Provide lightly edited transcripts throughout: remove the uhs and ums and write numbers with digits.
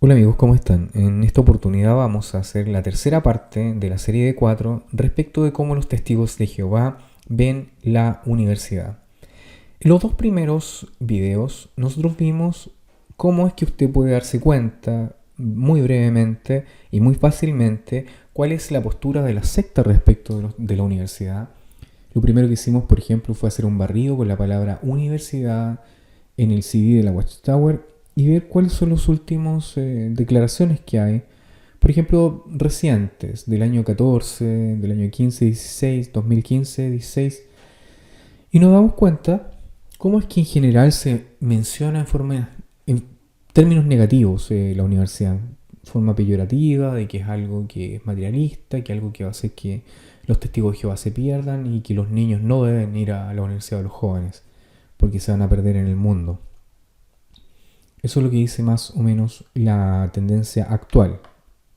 Hola amigos, ¿cómo están? En esta oportunidad vamos a hacer la tercera parte de la serie de 4 respecto de cómo los testigos de Jehová ven la universidad. En los dos primeros videos nosotros vimos cómo es que usted puede darse cuenta muy brevemente y muy fácilmente cuál es la postura de la secta respecto de la universidad. Lo primero que hicimos, por ejemplo, fue hacer un barrido con la palabra universidad en el CD de la Watchtower y ver cuáles son las últimas declaraciones que hay. Por ejemplo, recientes, del año 14, del año 15, 16, 2015, 16. Y nos damos cuenta cómo es que en general se menciona en términos negativos la universidad. De forma peyorativa, de que es algo que es materialista, que es algo que va a hacer que los testigos de Jehová se pierdan y que los niños no deben ir a la universidad de los jóvenes porque se van a perder en el mundo. Eso es lo que dice más o menos la tendencia actual,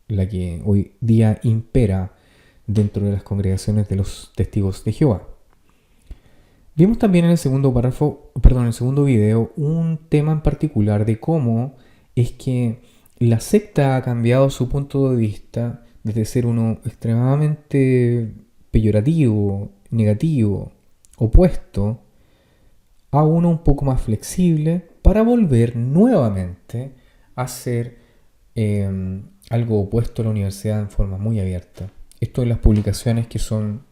la que hoy día impera dentro de las congregaciones de los testigos de Jehová. Vimos también en el segundo en el segundo video, un tema en particular de cómo es que la secta ha cambiado su punto de vista desde ser uno extremadamente peyorativo, negativo, opuesto, a uno un poco más flexible para volver nuevamente a ser algo opuesto a la universidad en forma muy abierta. Esto en las publicaciones que son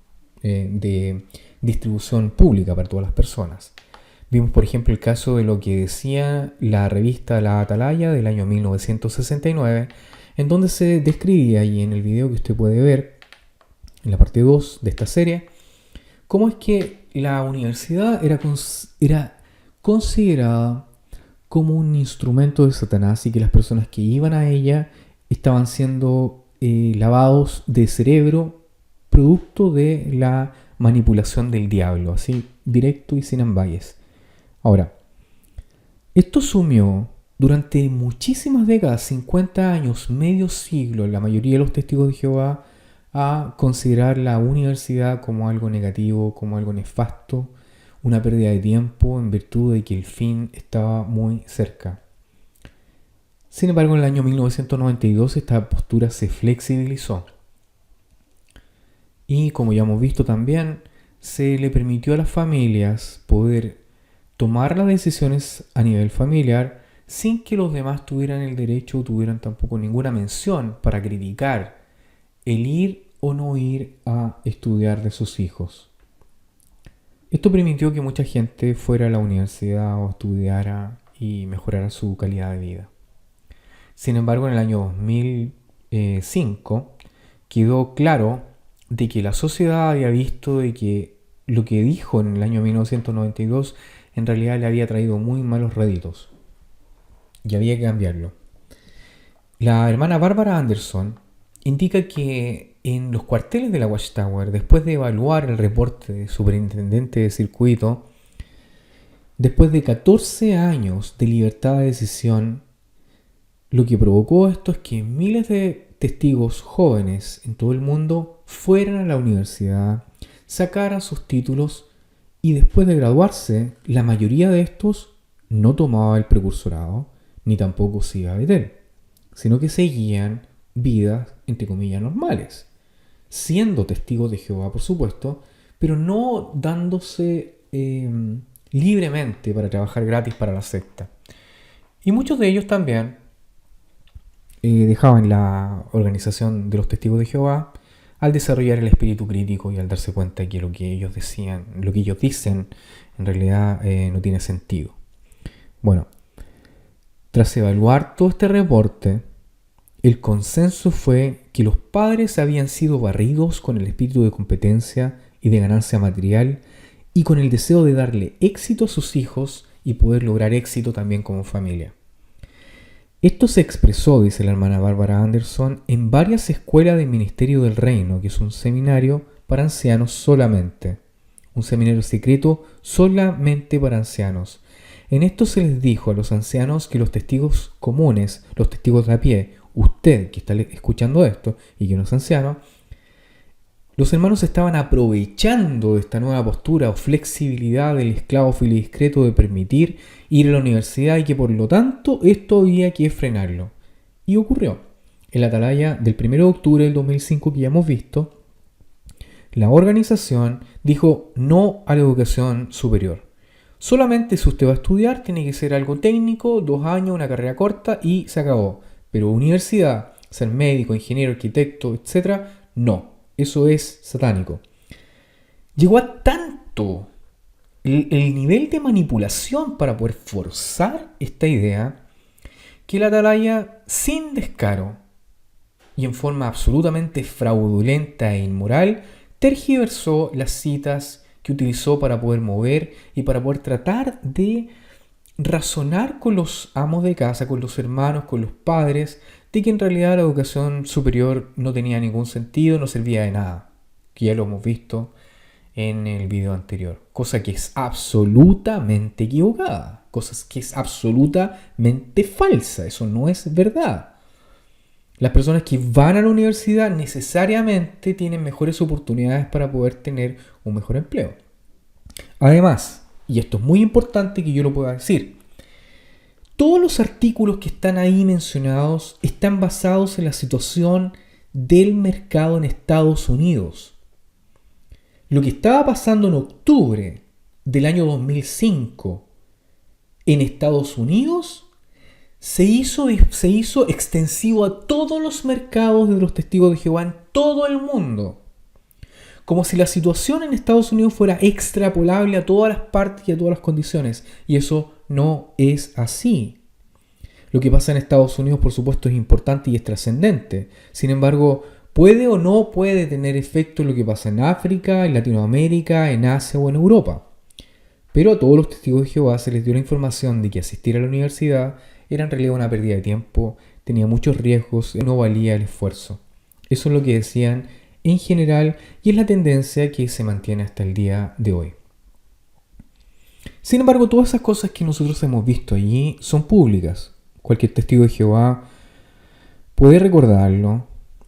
de distribución pública para todas las personas. Vimos, por ejemplo, el caso de lo que decía la revista La Atalaya del año 1969, en donde se describía, y en el video que usted puede ver, en la parte 2 de esta serie, cómo es que la universidad era considerada como un instrumento de Satanás y que las personas que iban a ella estaban siendo lavados de cerebro producto de la manipulación del diablo, así directo y sin ambages. Ahora, esto sumió durante muchísimas décadas, 50 años, medio siglo, la mayoría de los testigos de Jehová a considerar la universidad como algo negativo, como algo nefasto, una pérdida de tiempo en virtud de que el fin estaba muy cerca. Sin embargo, en el año 1992 esta postura se flexibilizó. Y como ya hemos visto también, se le permitió a las familias poder tomar las decisiones a nivel familiar sin que los demás tuvieran el derecho o tuvieran tampoco ninguna mención para criticar el ir o no ir a estudiar de sus hijos. Esto permitió que mucha gente fuera a la universidad o estudiara y mejorara su calidad de vida. Sin embargo, en el año 2005 quedó claro de que la sociedad había visto de que lo que dijo en el año 1992 en realidad le había traído muy malos réditos y había que cambiarlo. La hermana Barbara Anderson indica que en los cuarteles de la Watchtower, después de evaluar el reporte del superintendente de circuito, después de 14 años de libertad de decisión, lo que provocó esto es que miles de testigos jóvenes en todo el mundo fueran a la universidad, sacaran sus títulos y después de graduarse, la mayoría de estos no tomaba el precursorado ni tampoco se iba a Betel, sino que seguían vidas, entre comillas, normales, siendo testigos de Jehová, por supuesto, pero no dándose libremente para trabajar gratis para la secta. Y muchos de ellos también dejaban la organización de los testigos de Jehová al desarrollar el espíritu crítico y al darse cuenta que lo que ellos decían, lo que ellos dicen, en realidad no tiene sentido. Bueno, tras evaluar todo este reporte, el consenso fue que los padres habían sido barridos con el espíritu de competencia y de ganancia material y con el deseo de darle éxito a sus hijos y poder lograr éxito también como familia. Esto se expresó, dice la hermana Barbara Anderson, en varias escuelas del Ministerio del Reino, que es un seminario para ancianos solamente. Un seminario secreto solamente para ancianos. En esto se les dijo a los ancianos que los testigos comunes, los testigos de a pie, usted que está escuchando esto y que no es anciano, los hermanos estaban aprovechando de esta nueva postura o flexibilidad del esclavo filidiscreto de permitir ir a la universidad y que por lo tanto esto había que frenarlo. Y ocurrió. En la atalaya del 1 de octubre del 2005 que ya hemos visto, la organización dijo no a la educación superior. Solamente si usted va a estudiar tiene que ser algo técnico, 2 años, una carrera corta y se acabó. Pero universidad, ser médico, ingeniero, arquitecto, etc., no. Eso es satánico. Llegó a tanto el nivel de manipulación para poder forzar esta idea que la atalaya, sin descaro y en forma absolutamente fraudulenta e inmoral, tergiversó las citas que utilizó para poder mover y para poder tratar de razonar con los amos de casa, con los hermanos, con los padres, de que en realidad la educación superior no tenía ningún sentido, no servía de nada, que ya lo hemos visto en el video anterior, cosa que es absolutamente equivocada, cosa que es absolutamente falsa, eso no es verdad. Las personas que van a la universidad necesariamente tienen mejores oportunidades para poder tener un mejor empleo. Además, y esto es muy importante que yo lo pueda decir, todos los artículos que están ahí mencionados están basados en la situación del mercado en Estados Unidos. Lo que estaba pasando en octubre del año 2005 en Estados Unidos se hizo extensivo a todos los mercados de los testigos de Jehová en todo el mundo. Como si la situación en Estados Unidos fuera extrapolable a todas las partes y a todas las condiciones. Y eso no es así. Lo que pasa en Estados Unidos, por supuesto, es importante y es trascendente. Sin embargo, puede o no puede tener efecto en lo que pasa en África, en Latinoamérica, en Asia o en Europa. Pero a todos los testigos de Jehová se les dio la información de que asistir a la universidad era en realidad una pérdida de tiempo, tenía muchos riesgos y no valía el esfuerzo. Eso es lo que decían en general y es la tendencia que se mantiene hasta el día de hoy. Sin embargo, todas esas cosas que nosotros hemos visto allí son públicas. Cualquier testigo de Jehová puede recordarlo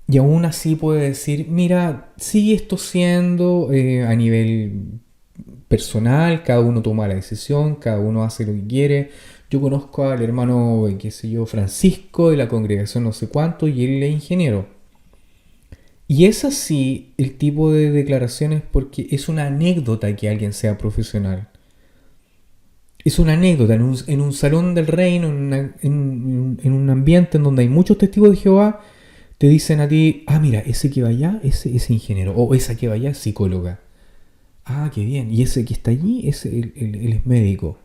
y aún así puede decir, mira, sigue esto siendo a nivel personal, cada uno toma la decisión, cada uno hace lo que quiere. Yo conozco al hermano, Francisco de la congregación no sé cuánto y él es ingeniero. Y es así el tipo de declaraciones porque es una anécdota que alguien sea profesional. Es una anécdota en un salón del reino, en un ambiente en donde hay muchos testigos de Jehová, te dicen a ti, mira, ese que va allá, ese es ingeniero, o esa que va allá es psicóloga. Qué bien, y ese que está allí, él es médico.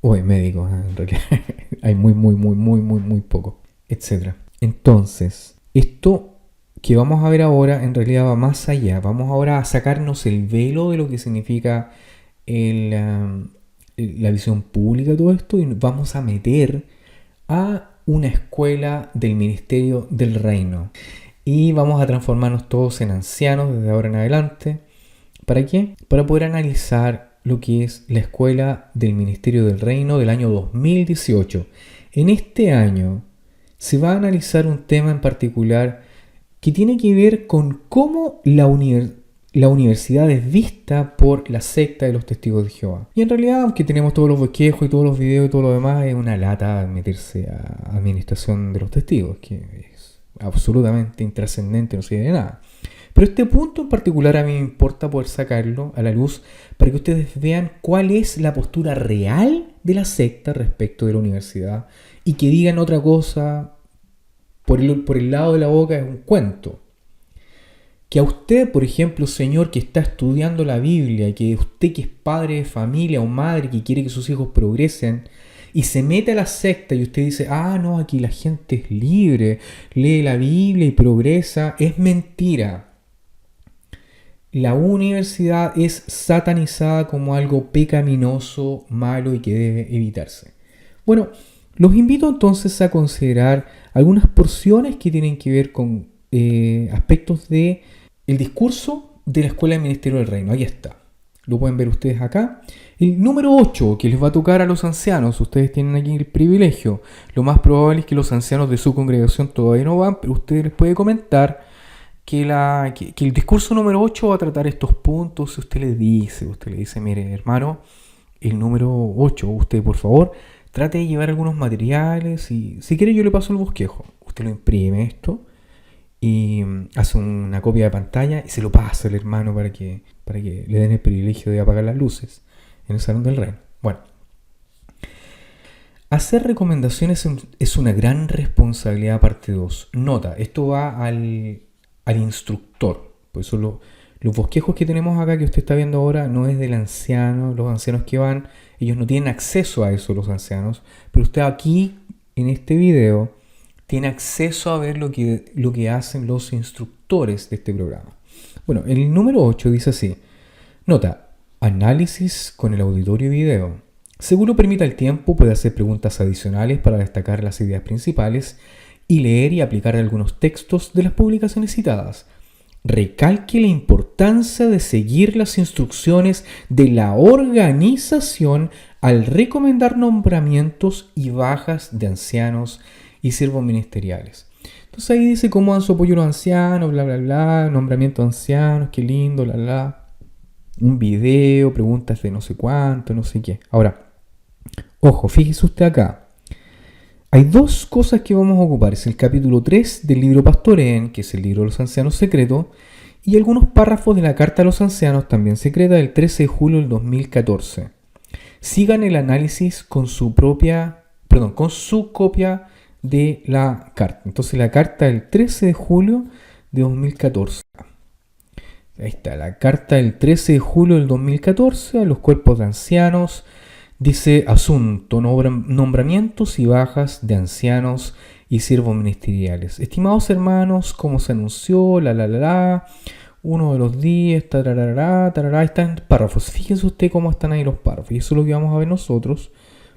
O es médico, en realidad hay muy poco, etc. Entonces, esto que vamos a ver ahora en realidad va más allá. Vamos ahora a sacarnos el velo de lo que significa la visión pública de todo esto y vamos a meter a una escuela del ministerio del reino. Y vamos a transformarnos todos en ancianos desde ahora en adelante. ¿Para qué? Para poder analizar lo que es la escuela del ministerio del reino del año 2018. En este año se va a analizar un tema en particular que tiene que ver con cómo la universidad es vista por la secta de los testigos de Jehová. Y en realidad, aunque tenemos todos los bosquejos y todos los videos y todo lo demás, es una lata meterse a administración de los testigos, que es absolutamente intrascendente, no sirve de nada. Pero este punto en particular a mí me importa poder sacarlo a la luz para que ustedes vean cuál es la postura real de la secta respecto de la universidad y que digan otra cosa por el lado de la boca es un cuento. Que a usted, por ejemplo, señor que está estudiando la Biblia, que usted que es padre de familia o madre que quiere que sus hijos progresen y se mete a la secta y usted dice, no, aquí la gente es libre, lee la Biblia y progresa, es mentira. La universidad es satanizada como algo pecaminoso, malo y que debe evitarse. Bueno, los invito entonces a considerar algunas porciones que tienen que ver con aspectos de el discurso de la Escuela del Ministerio del Reino. Ahí está. Lo pueden ver ustedes acá. El número 8, que les va a tocar a los ancianos. Ustedes tienen aquí el privilegio. Lo más probable es que los ancianos de su congregación todavía no van, pero ustedes les puede comentar que el discurso número 8 va a tratar estos puntos. Usted le dice, mire hermano, el número 8, usted por favor trate de llevar algunos materiales y si quiere yo le paso el bosquejo. Usted lo imprime esto y hace una copia de pantalla y se lo pasa al hermano para que le den el privilegio de apagar las luces en el Salón del Reino. Bueno, hacer recomendaciones es una gran responsabilidad, parte 2. Nota, esto va al instructor. Por eso los bosquejos que tenemos acá, que usted está viendo ahora, no es del anciano. Los ancianos que van, ellos no tienen acceso a eso, los ancianos. Pero usted aquí, en este video, tiene acceso a ver lo que hacen los instructores de este programa. Bueno, el número 8 dice así. Nota, análisis con el auditorio y video. Según lo permita el tiempo, puede hacer preguntas adicionales para destacar las ideas principales y leer y aplicar algunos textos de las publicaciones citadas. Recalque la importancia de seguir las instrucciones de la organización al recomendar nombramientos y bajas de ancianos y siervos ministeriales. Entonces ahí dice cómo dan su apoyo los ancianos, bla, bla, bla, nombramiento de ancianos, qué lindo, bla, bla. Un video, preguntas de no sé cuánto, no sé qué. Ahora, ojo, fíjese usted acá. Hay dos cosas que vamos a ocupar. Es el capítulo 3 del libro Pastoreen, que es el libro de los ancianos secreto, y algunos párrafos de la Carta a los Ancianos, también secreta, del 13 de julio del 2014. Sigan el análisis con su copia de la carta. Entonces la carta del 13 de julio de 2014. Ahí está, la carta del 13 de julio del 2014 a los cuerpos de ancianos. Dice asunto, nombramientos y bajas de ancianos y siervos ministeriales. Estimados hermanos, como se anunció, uno de los días, tarará, están párrafos. Fíjense usted cómo están ahí los párrafos. Y eso es lo que vamos a ver nosotros.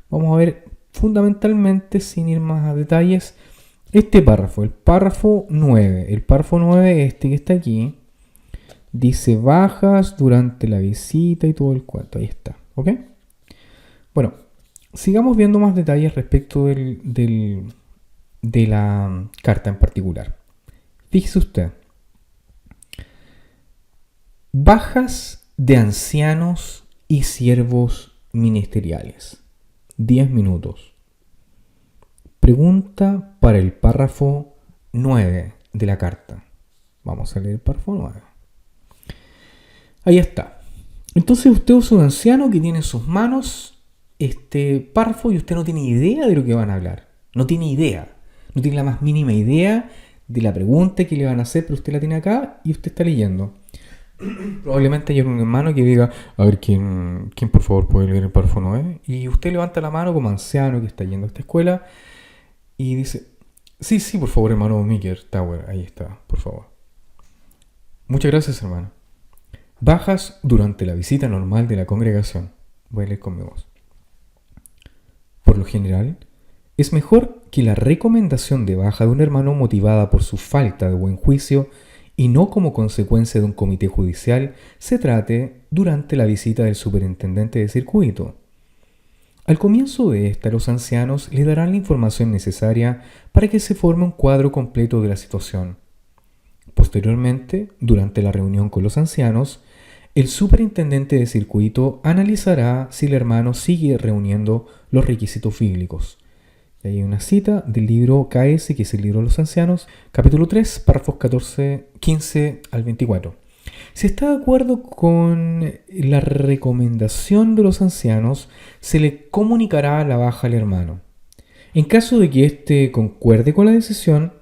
Vamos a ver fundamentalmente, sin ir más a detalles, este párrafo, el párrafo 9. El párrafo 9, este que está aquí, dice bajas durante la visita y todo el cuento. Ahí está, ¿ok? Bueno, sigamos viendo más detalles respecto de la carta en particular. Fíjese usted. Bajas de ancianos y siervos ministeriales. 10 minutos. Pregunta para el párrafo 9 de la carta. Vamos a leer el párrafo 9. Ahí está. Entonces usted es un anciano que tiene en sus manos este párrafo y usted no tiene idea de lo que van a hablar. No tiene idea. No tiene la más mínima idea de la pregunta que le van a hacer, pero usted la tiene acá y usted está leyendo. Probablemente haya un hermano que diga, a ver, ¿quién por favor puede leer el párrafo 9? Y usted levanta la mano como anciano que está yendo a esta escuela y dice, sí, por favor, hermano Miker Tower, ahí está, por favor. Muchas gracias, hermano. Bajas durante la visita normal de la congregación. Voy a leer con mi voz. Por lo general, es mejor que la recomendación de baja de un hermano motivada por su falta de buen juicio y no como consecuencia de un comité judicial se trate durante la visita del superintendente de circuito. Al comienzo de esta, los ancianos le darán la información necesaria para que se forme un cuadro completo de la situación. Posteriormente, durante la reunión con los ancianos, el superintendente de circuito analizará si el hermano sigue reuniendo los requisitos bíblicos. Y hay una cita del libro KS, que es el libro de los ancianos, capítulo 3, párrafos 15 al 24. Si está de acuerdo con la recomendación de los ancianos, se le comunicará la baja al hermano. En caso de que éste concuerde con la decisión,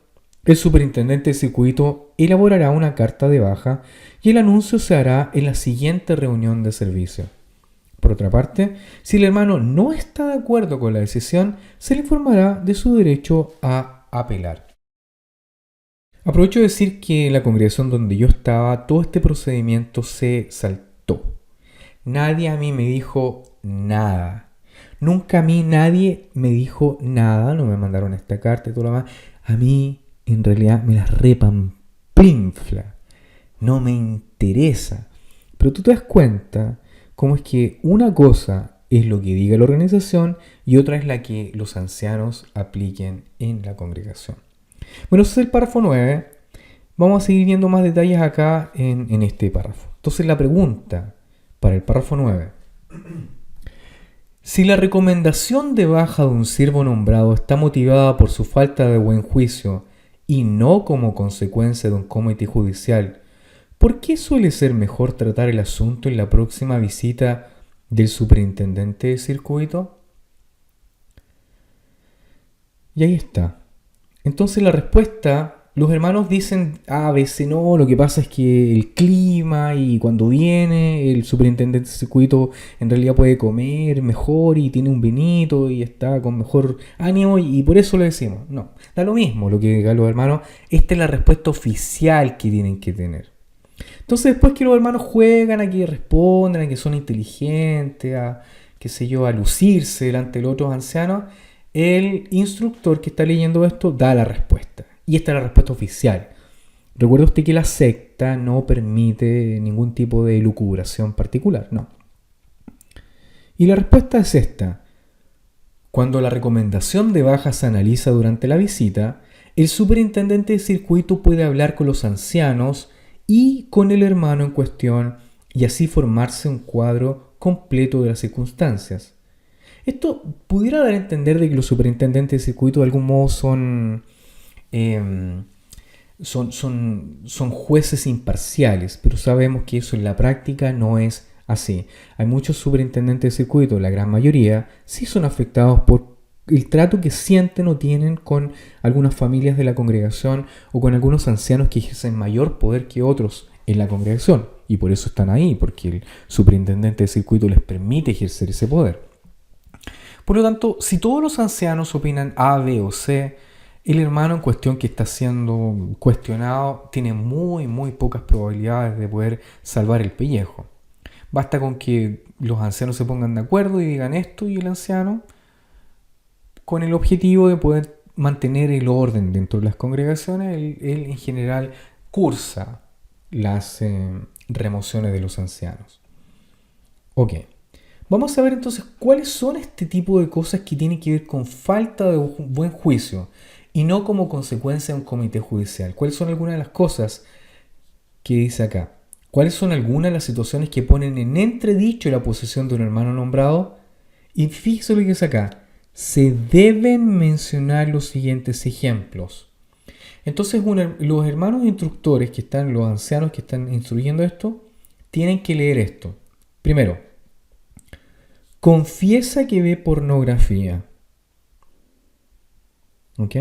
el superintendente de circuito elaborará una carta de baja y el anuncio se hará en la siguiente reunión de servicio. Por otra parte, si el hermano no está de acuerdo con la decisión, se le informará de su derecho a apelar. Aprovecho de decir que en la congregación donde yo estaba, todo este procedimiento se saltó. Nadie a mí me dijo nada. Nunca a mí nadie me dijo nada, no me mandaron esta carta y todo lo demás. A mí, en realidad, me las repampinfla. No me interesa. Pero tú te das cuenta cómo es que una cosa es lo que diga la organización y otra es la que los ancianos apliquen en la congregación. Bueno, ese es el párrafo 9. Vamos a seguir viendo más detalles acá en este párrafo. Entonces la pregunta para el párrafo 9. Si la recomendación de baja de un siervo nombrado está motivada por su falta de buen juicio y no como consecuencia de un comité judicial, ¿por qué suele ser mejor tratar el asunto en la próxima visita del superintendente de circuito? Y ahí está. Entonces la respuesta, los hermanos dicen a veces no, lo que pasa es que el clima y cuando viene el superintendente de circuito en realidad puede comer mejor y tiene un vinito y está con mejor ánimo y por eso le decimos. No, da lo mismo lo que digan los hermanos, esta es la respuesta oficial que tienen que tener. Entonces después que los hermanos juegan a que responden, a que son inteligentes, a qué sé yo, a lucirse delante de los otros ancianos, el instructor que está leyendo esto da la respuesta. Y esta es la respuesta oficial. Recuerde usted que la secta no permite ningún tipo de elucubración particular, no. Y la respuesta es esta. Cuando la recomendación de baja se analiza durante la visita, el superintendente de circuito puede hablar con los ancianos y con el hermano en cuestión y así formarse un cuadro completo de las circunstancias. Esto pudiera dar a entender de que los superintendentes de circuito de algún modo eh, son jueces imparciales, pero sabemos que eso en la práctica no es así. Hay muchos superintendentes de circuito, la gran mayoría, sí son afectados por el trato que sienten o tienen con algunas familias de la congregación o con algunos ancianos que ejercen mayor poder que otros en la congregación. Y por eso están ahí, porque el superintendente de circuito les permite ejercer ese poder. Por lo tanto, si todos los ancianos opinan A, B o C, el hermano en cuestión que está siendo cuestionado tiene muy pocas probabilidades de poder salvar el pellejo. Basta con que los ancianos se pongan de acuerdo y digan esto y el anciano, con el objetivo de poder mantener el orden dentro de las congregaciones, él en general cursa las remociones de los ancianos. Ok. Vamos a ver entonces cuáles son este tipo de cosas que tienen que ver con falta de buen juicio y no como consecuencia de un comité judicial. ¿Cuáles son algunas de las cosas que dice acá? ¿Cuáles son algunas de las situaciones que ponen en entredicho la posesión de un hermano nombrado? Y fíjese lo que dice acá. Se deben mencionar los siguientes ejemplos. Entonces los hermanos instructores que están, los ancianos que están instruyendo esto, tienen que leer esto. Primero, confiesa que ve pornografía. ¿Ok?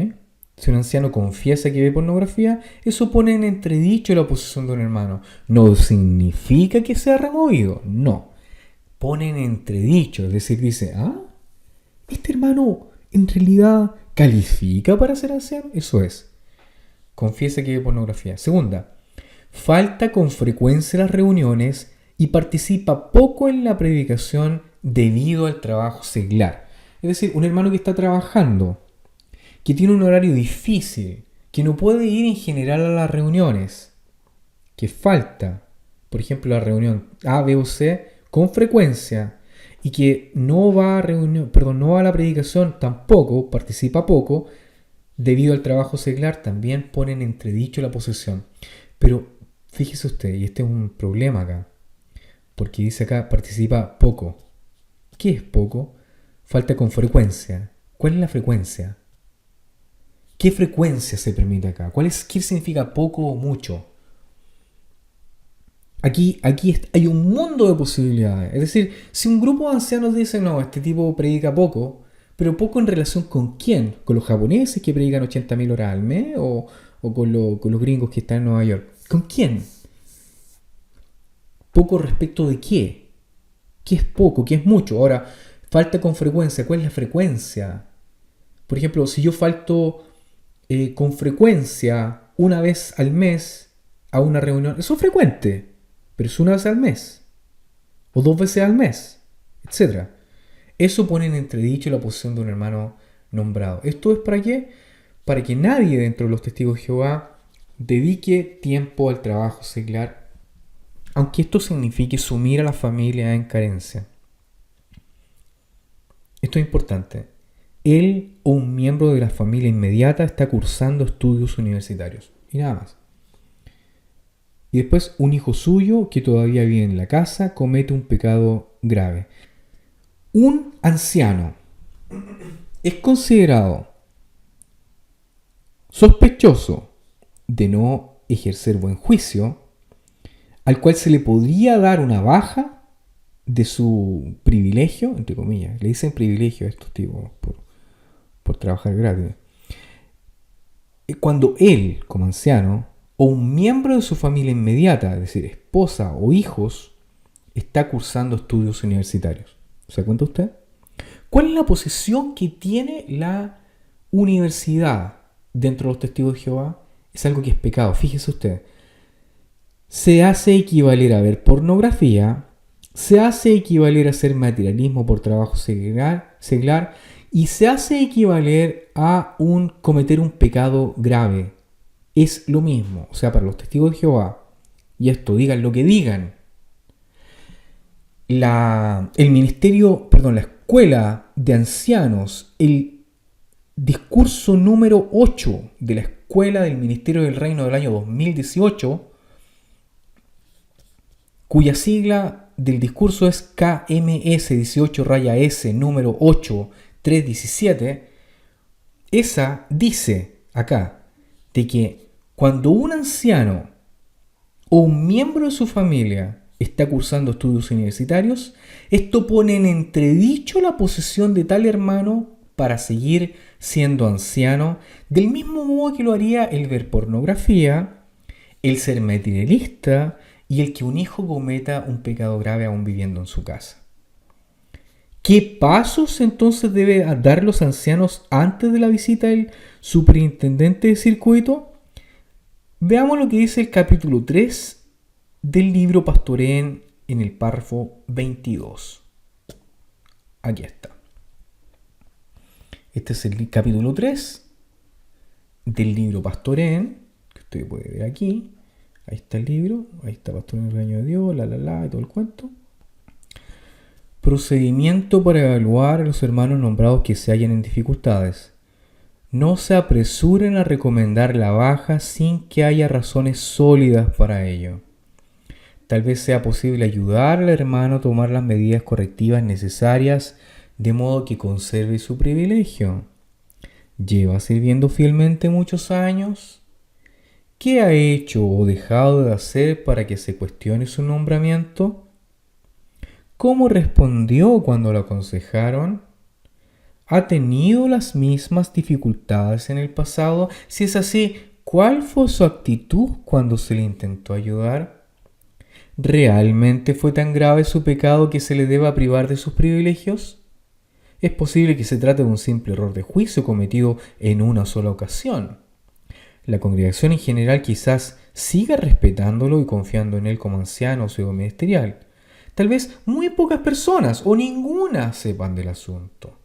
Si un anciano confiesa que ve pornografía, eso pone en entredicho la posesión de un hermano. No significa que sea removido, no. Pone en entredicho, es decir, dice, este hermano en realidad califica para ser anciano. Eso es. Confiesa que ve pornografía. Segunda, falta con frecuencia las reuniones y participa poco en la predicación debido al trabajo seglar. Es decir, un hermano que está trabajando, que tiene un horario difícil, que no puede ir en general a las reuniones, que falta, por ejemplo, la reunión A, B o C con frecuencia y que no va a la predicación tampoco, participa poco, debido al trabajo seglar, también ponen en entredicho la posesión. Pero fíjese usted, y este es un problema acá, porque dice acá participa poco. ¿Qué es poco? Falta con frecuencia. ¿Cuál es la frecuencia? ¿Qué frecuencia se permite acá? ¿Qué significa poco o mucho? Aquí hay un mundo de posibilidades. Es decir, si un grupo de ancianos dice, no, este tipo predica poco, pero poco en relación con quién, con los japoneses que predican 80.000 horas al mes o con los gringos que están en Nueva York. ¿Con quién? ¿Poco respecto de qué? ¿Qué es poco? ¿Qué es mucho? Ahora, falta con frecuencia. ¿Cuál es la frecuencia? Por ejemplo, si yo falto con frecuencia una vez al mes a una reunión, eso es frecuente, pero es una vez al mes o 2 veces al mes, etc. Eso pone en entredicho la posición de un hermano nombrado. ¿Esto es para qué? Para que nadie dentro de los testigos de Jehová dedique tiempo al trabajo seglar, aunque esto signifique sumir a la familia en carencia. Esto es importante. Él o un miembro de la familia inmediata está cursando estudios universitarios. Y nada más. Y después un hijo suyo que todavía vive en la casa comete un pecado grave. un anciano es considerado sospechoso de no ejercer buen juicio, al cual se le podría dar una baja de su privilegio, entre comillas, le dicen privilegio a estos tipos por trabajar gratis. Cuando él, como anciano, o un miembro de su familia inmediata, es decir, esposa o hijos, está cursando estudios universitarios. ¿Se da cuenta usted? ¿Cuál es la posición que tiene la universidad dentro de los testigos de Jehová? Es algo que es pecado. Fíjese usted. Se hace equivaler a ver pornografía, se hace equivaler a hacer materialismo por trabajo seglar y se hace equivaler a cometer un pecado grave. Es lo mismo. O sea, para los testigos de Jehová, y esto digan lo que digan, la escuela de ancianos, el discurso número 8 de la escuela del Ministerio del Reino del año 2018, cuya sigla del discurso es KMS 18-S número 8317, esa dice acá de que cuando un anciano o un miembro de su familia está cursando estudios universitarios, esto pone en entredicho la posesión de tal hermano para seguir siendo anciano, del mismo modo que lo haría el ver pornografía, el ser materialista y el que un hijo cometa un pecado grave aún viviendo en su casa. ¿Qué pasos entonces debe dar los ancianos antes de la visita del superintendente de circuito? Veamos lo que dice el capítulo 3 del libro Pastoreen en el párrafo 22. Aquí está. Este es el capítulo 3 del libro Pastoreen, que usted puede ver aquí. Ahí está el libro, ahí está Pastoreen en el reino de Dios, y todo el cuento. Procedimiento para evaluar a los hermanos nombrados que se hallan en dificultades. No se apresuren a recomendar la baja sin que haya razones sólidas para ello. Tal vez sea posible ayudar al hermano a tomar las medidas correctivas necesarias de modo que conserve su privilegio. ¿Lleva sirviendo fielmente muchos años? ¿Qué ha hecho o dejado de hacer para que se cuestione su nombramiento? ¿Cómo respondió cuando lo aconsejaron? ¿Ha tenido las mismas dificultades en el pasado? Si es así, ¿cuál fue su actitud cuando se le intentó ayudar? ¿Realmente fue tan grave su pecado que se le deba privar de sus privilegios? Es posible que se trate de un simple error de juicio cometido en una sola ocasión. La congregación en general quizás siga respetándolo y confiando en él como anciano o ciego ministerial. Tal vez muy pocas personas o ninguna sepan del asunto.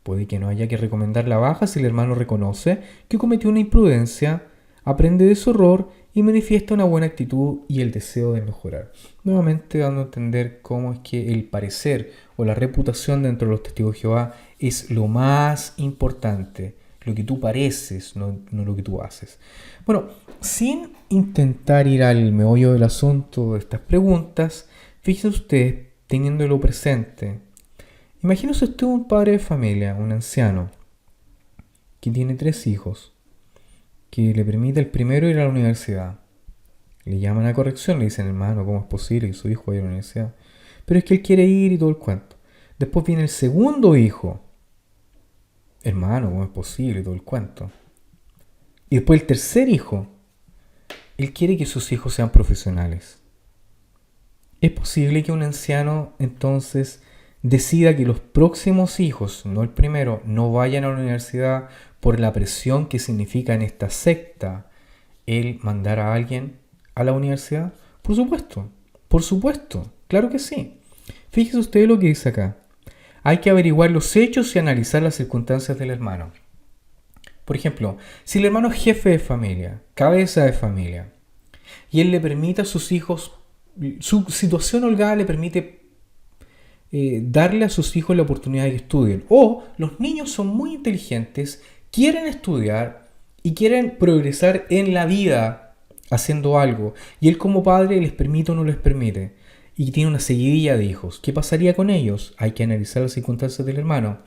Puede que no haya que recomendar la baja si el hermano reconoce que cometió una imprudencia, aprende de su error y manifiesta una buena actitud y el deseo de mejorar. Nuevamente dando a entender cómo es que el parecer o la reputación dentro de los testigos de Jehová es lo más importante. Lo que tú pareces, no lo que tú haces. Bueno, sin intentar ir al meollo del asunto de estas preguntas, fíjese usted, teniéndolo presente. Imagínese usted un padre de familia, un anciano, que tiene 3 hijos, que le permite al primero ir a la universidad. Le llaman a corrección, le dicen, hermano, ¿cómo es posible que su hijo vaya a la universidad? Pero es que él quiere ir y todo el cuento. Después viene el segundo hijo. Hermano, ¿cómo es posible? Todo el cuento. Y después el tercer hijo. Él quiere que sus hijos sean profesionales. ¿Es posible que un anciano entonces decida que los próximos hijos, no el primero, no vayan a la universidad por la presión que significa en esta secta el mandar a alguien a la universidad? Por supuesto, claro que sí. Fíjese usted lo que dice acá. Hay que averiguar los hechos y analizar las circunstancias del hermano. Por ejemplo, si el hermano es jefe de familia, cabeza de familia, y él le permite a sus hijos, su situación holgada le permite darle a sus hijos la oportunidad de que estudien. O los niños son muy inteligentes, quieren estudiar y quieren progresar en la vida haciendo algo. Y él como padre les permite o no les permite. y tiene una seguidilla de hijos. ¿Qué pasaría con ellos? Hay que analizar las circunstancias del hermano.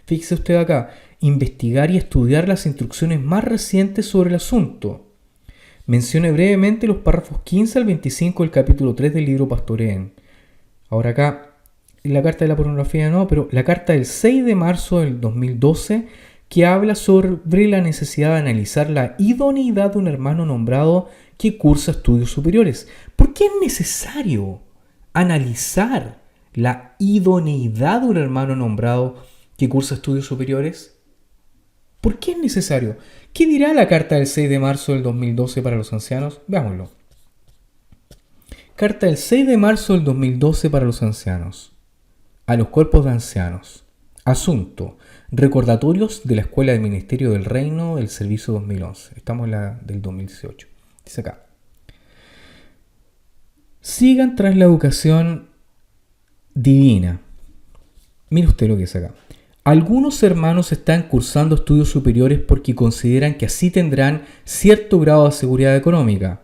Fíjese usted acá, investigar y estudiar las instrucciones más recientes sobre el asunto. Mencione brevemente los párrafos 15 al 25 del capítulo 3 del libro Pastoreen. Ahora acá, la carta de la pornografía no, pero la carta del 6 de marzo del 2012 que habla sobre la necesidad de analizar la idoneidad de un hermano nombrado que cursa estudios superiores. ¿Por qué es necesario analizar la idoneidad de un hermano nombrado que cursa estudios superiores? ¿Por qué es necesario? ¿Qué dirá la carta del 6 de marzo del 2012 para los ancianos? Veámoslo. Carta del 6 de marzo del 2012 para los ancianos. A los cuerpos de ancianos. Asunto. Recordatorios de la Escuela del Ministerio del Reino del Servicio 2011. Estamos en la del 2018. Dice acá. Sigan tras la educación divina. Mire usted lo que dice acá. Algunos hermanos están cursando estudios superiores porque consideran que así tendrán cierto grado de seguridad económica.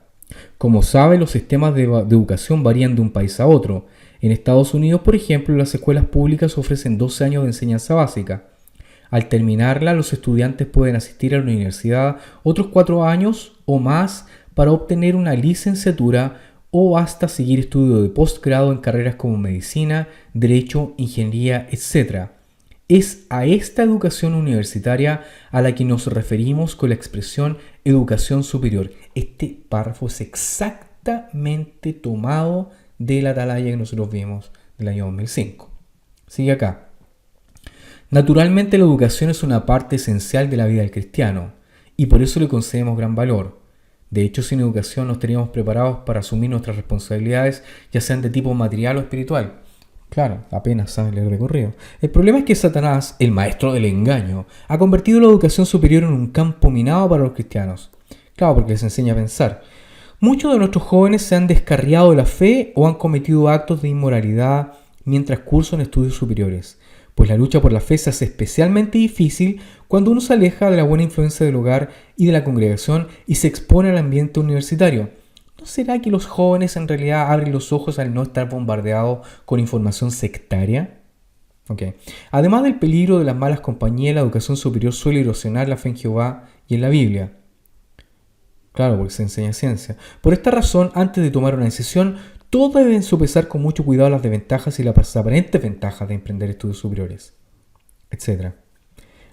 Como sabe, los sistemas de educación varían de un país a otro. En Estados Unidos, por ejemplo, las escuelas públicas ofrecen 12 años de enseñanza básica. Al terminarla, los estudiantes pueden asistir a la universidad otros 4 años o más para obtener una licenciatura o hasta seguir estudios de posgrado en carreras como medicina, derecho, ingeniería, etc. Es a esta educación universitaria a la que nos referimos con la expresión educación superior. Este párrafo es exactamente tomado de la atalaya que nosotros vimos del año 2005. Sigue acá. Naturalmente la educación es una parte esencial de la vida del cristiano y por eso le concedemos gran valor. De hecho, sin educación no estaríamos preparados para asumir nuestras responsabilidades, ya sean de tipo material o espiritual. Claro, apenas sale el recorrido. El problema es que Satanás, el maestro del engaño, ha convertido la educación superior en un campo minado para los cristianos. Claro, porque les enseña a pensar. Muchos de nuestros jóvenes se han descarriado de la fe o han cometido actos de inmoralidad mientras cursan estudios superiores, pues la lucha por la fe se hace especialmente difícil cuando uno se aleja de la buena influencia del hogar y de la congregación y se expone al ambiente universitario. ¿No será que los jóvenes en realidad abren los ojos al no estar bombardeados con información sectaria? Además del peligro de las malas compañías, la educación superior suele erosionar la fe en Jehová y en la Biblia. Claro, porque se enseña ciencia. Por esta razón, antes de tomar una decisión, todos deben sopesar con mucho cuidado las desventajas y las aparentes ventajas de emprender estudios superiores, etc.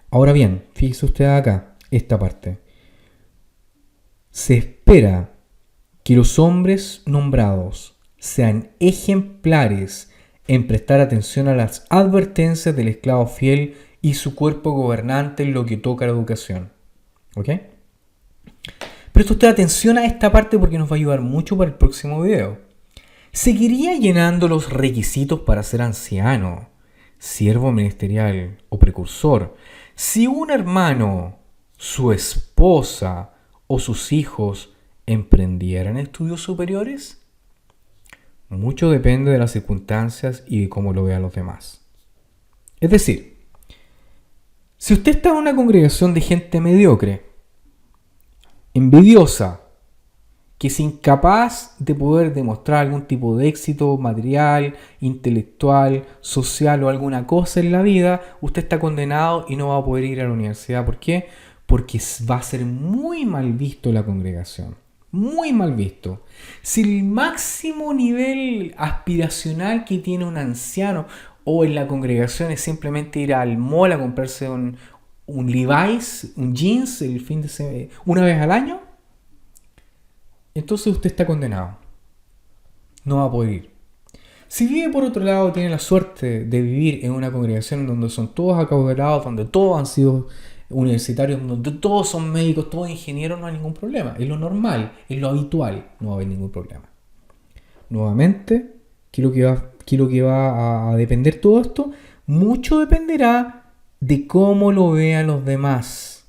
Ahora bien, fíjese usted acá, esta parte. Se espera que los hombres nombrados sean ejemplares en prestar atención a las advertencias del esclavo fiel y su cuerpo gobernante en lo que toca a la educación. ¿Ok? Preste usted atención a esta parte porque nos va a ayudar mucho para el próximo video. ¿Seguiría llenando los requisitos para ser anciano, siervo ministerial o precursor si un hermano, su esposa o sus hijos emprendieran estudios superiores? Mucho depende de las circunstancias y de cómo lo vean los demás. Es decir, si usted está en una congregación de gente mediocre, envidiosa, que es incapaz de poder demostrar algún tipo de éxito material, intelectual, social o alguna cosa en la vida, usted está condenado y no va a poder ir a la universidad. ¿Por qué? Porque va a ser muy mal visto la congregación. Muy mal visto. Si el máximo nivel aspiracional que tiene un anciano o en la congregación es simplemente ir al mall a comprarse un Levi's, un jeans, una vez al año, entonces usted está condenado. No va a poder ir. Si vive por otro lado, tiene la suerte de vivir en una congregación donde son todos acaudalados, donde todos han sido universitarios, donde todos son médicos, todos ingenieros, no hay ningún problema. Es lo normal, es lo habitual, no va a haber ningún problema. Nuevamente, ¿qué es lo que va a depender todo esto? Mucho dependerá de cómo lo vean los demás.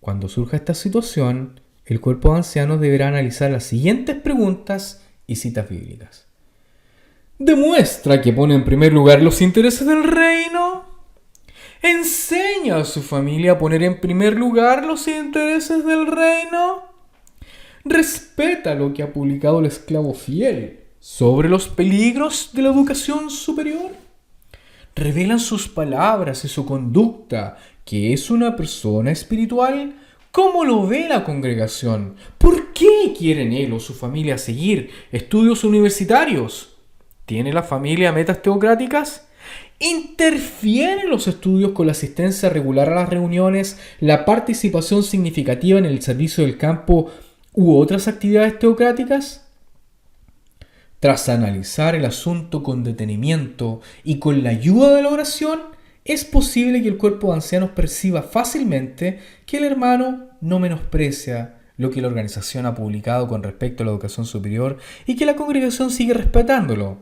Cuando surja esta situación, el cuerpo de ancianos deberá analizar las siguientes preguntas y citas bíblicas. ¿Demuestra que pone en primer lugar los intereses del reino? ¿Enseña a su familia a poner en primer lugar los intereses del reino? ¿Respeta lo que ha publicado el esclavo fiel, sobre los peligros de la educación superior. Revelan sus palabras y su conducta que es una persona espiritual. ¿Cómo lo ve la congregación? ¿Por qué quieren él o su familia seguir estudios universitarios? ¿Tiene la familia metas teocráticas? ¿Interfieren los estudios con la asistencia regular a las reuniones, la participación significativa en el servicio del campo u otras actividades teocráticas? Tras analizar el asunto con detenimiento y con la ayuda de la oración, es posible que el cuerpo de ancianos perciba fácilmente que el hermano no menosprecia lo que la organización ha publicado con respecto a la educación superior y que la congregación sigue respetándolo.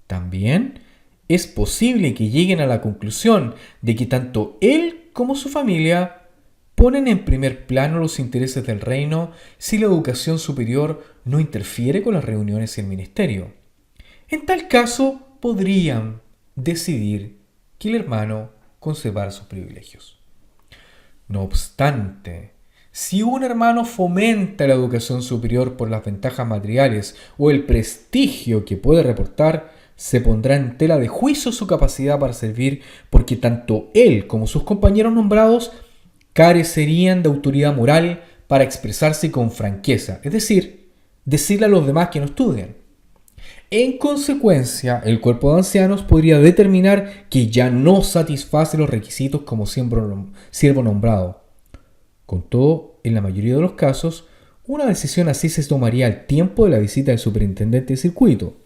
También es posible que lleguen a la conclusión de que tanto él como su familia ponen en primer plano los intereses del reino si la educación superior no interfiere con las reuniones y el ministerio. En tal caso, podrían decidir que el hermano conservara sus privilegios. No obstante, si un hermano fomenta la educación superior por las ventajas materiales o el prestigio que puede reportar, se pondrá en tela de juicio su capacidad para servir, porque tanto él como sus compañeros nombrados carecerían de autoridad moral para expresarse con franqueza, es decir, decirle a los demás que no estudian. En consecuencia, el cuerpo de ancianos podría determinar que ya no satisface los requisitos como siervo nombrado. Con todo, en la mayoría de los casos, una decisión así se tomaría al tiempo de la visita del superintendente de circuito.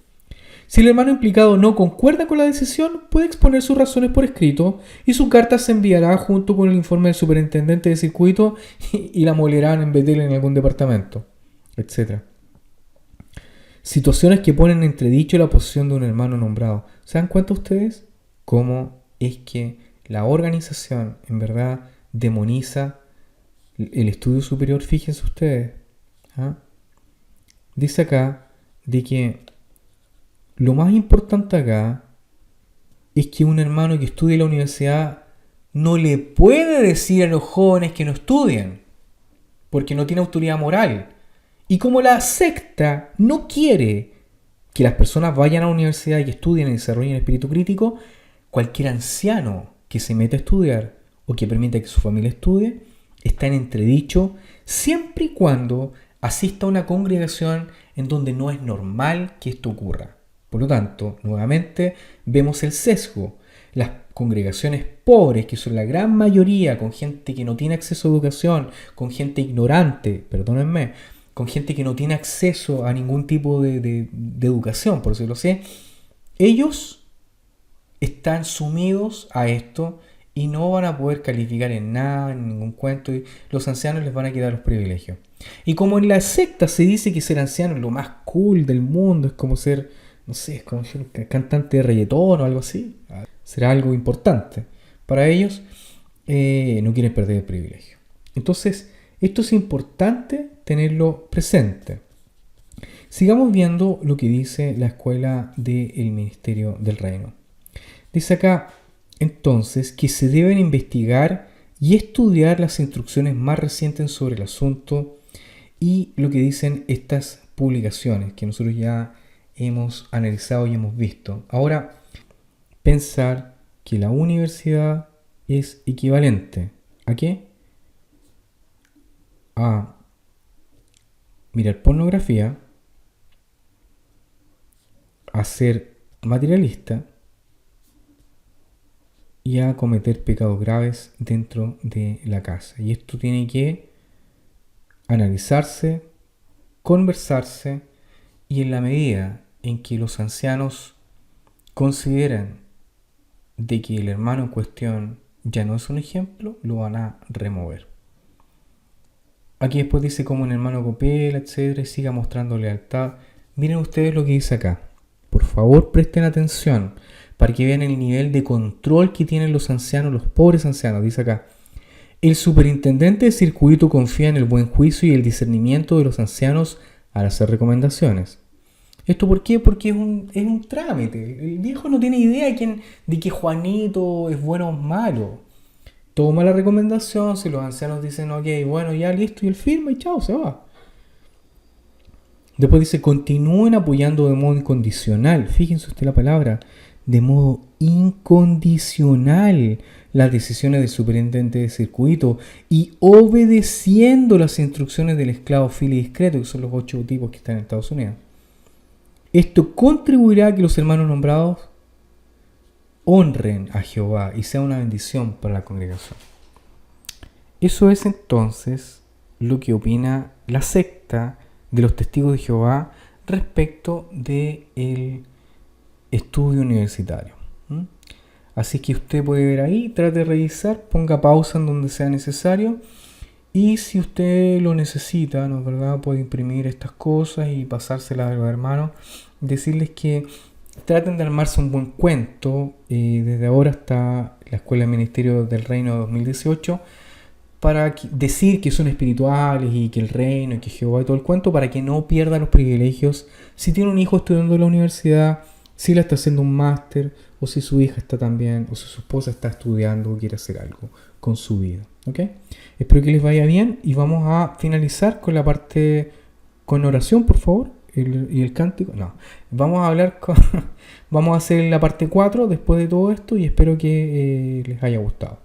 Si el hermano implicado no concuerda con la decisión, puede exponer sus razones por escrito y su carta se enviará junto con el informe del superintendente de circuito y la molerán en Betel en algún departamento, etc. Situaciones que ponen en entredicho la posición de un hermano nombrado. ¿Se dan cuenta ustedes cómo es que la organización en verdad demoniza el estudio superior? Fíjense ustedes. Dice acá de que lo más importante acá es que un hermano que estudie en la universidad no le puede decir a los jóvenes que no estudien, porque no tiene autoridad moral. Y como la secta no quiere que las personas vayan a la universidad y estudien y desarrollen el espíritu crítico, cualquier anciano que se meta a estudiar o que permita que su familia estudie está en entredicho siempre y cuando asista a una congregación en donde no es normal que esto ocurra. Por lo tanto, nuevamente vemos el sesgo. Las congregaciones pobres, que son la gran mayoría, con gente que no tiene acceso a educación, con gente ignorante, perdónenme, con gente que no tiene acceso a ningún tipo de educación, por decirlo así, ellos están sumidos a esto y no van a poder calificar en nada, en ningún cuento, y los ancianos les van a quitar los privilegios. Y como en la secta se dice que ser anciano es lo más cool del mundo, es como ser, no sé, es como ser un cantante de reggaetón o algo así, será algo importante. Para ellos no quieren perder el privilegio. Entonces, esto es importante tenerlo presente. Sigamos viendo lo que dice la escuela del Ministerio del Reino. Dice acá, entonces, que se deben investigar y estudiar las instrucciones más recientes sobre el asunto y lo que dicen estas publicaciones que nosotros ya hemos analizado y hemos visto. Ahora, pensar que la universidad es equivalente ¿a qué? A mirar pornografía, a ser materialista y a cometer pecados graves dentro de la casa. Y esto tiene que analizarse, conversarse, y en la medida en que los ancianos consideran de que el hermano en cuestión ya no es un ejemplo, lo van a remover. Aquí después dice cómo un hermano coopera, etcétera, y siga mostrando lealtad. Miren ustedes lo que dice acá. Por favor, presten atención para que vean el nivel de control que tienen los ancianos, los pobres ancianos. Dice acá, el superintendente de circuito confía en el buen juicio y el discernimiento de los ancianos al hacer recomendaciones. ¿Esto por qué? Porque es un trámite. El viejo no tiene idea de que Juanito es bueno o malo. Toma la recomendación, si los ancianos dicen, ok, bueno, ya listo, y él firma y chao, se va. Después dice, continúen apoyando de modo incondicional. Fíjense usted la palabra, de modo incondicional las decisiones del superintendente de circuito y obedeciendo las instrucciones del esclavo fiel y discreto, que son los 8 tipos que están en Estados Unidos. Esto contribuirá a que los hermanos nombrados honren a Jehová y sea una bendición para la congregación. Eso es entonces lo que opina la secta de los testigos de Jehová respecto del estudio universitario. Así que usted puede ver ahí, trate de revisar, ponga pausa en donde sea necesario y si usted lo necesita, ¿no es verdad?, puede imprimir estas cosas y pasárselas a los hermanos, decirles que traten de armarse un buen cuento desde ahora hasta la Escuela de Ministerio del Reino de 2018 para decir que son espirituales y que el reino y que Jehová y todo el cuento, para que no pierda los privilegios si tiene un hijo estudiando en la universidad, si él está haciendo un máster, o si su hija está también, o si su esposa está estudiando o quiere hacer algo con su vida. ¿Ok? Espero que les vaya bien y vamos a finalizar con la parte con oración, por favor, y el cántico. No, vamos a hablar vamos a hacer la parte 4 después de todo esto y espero que les haya gustado.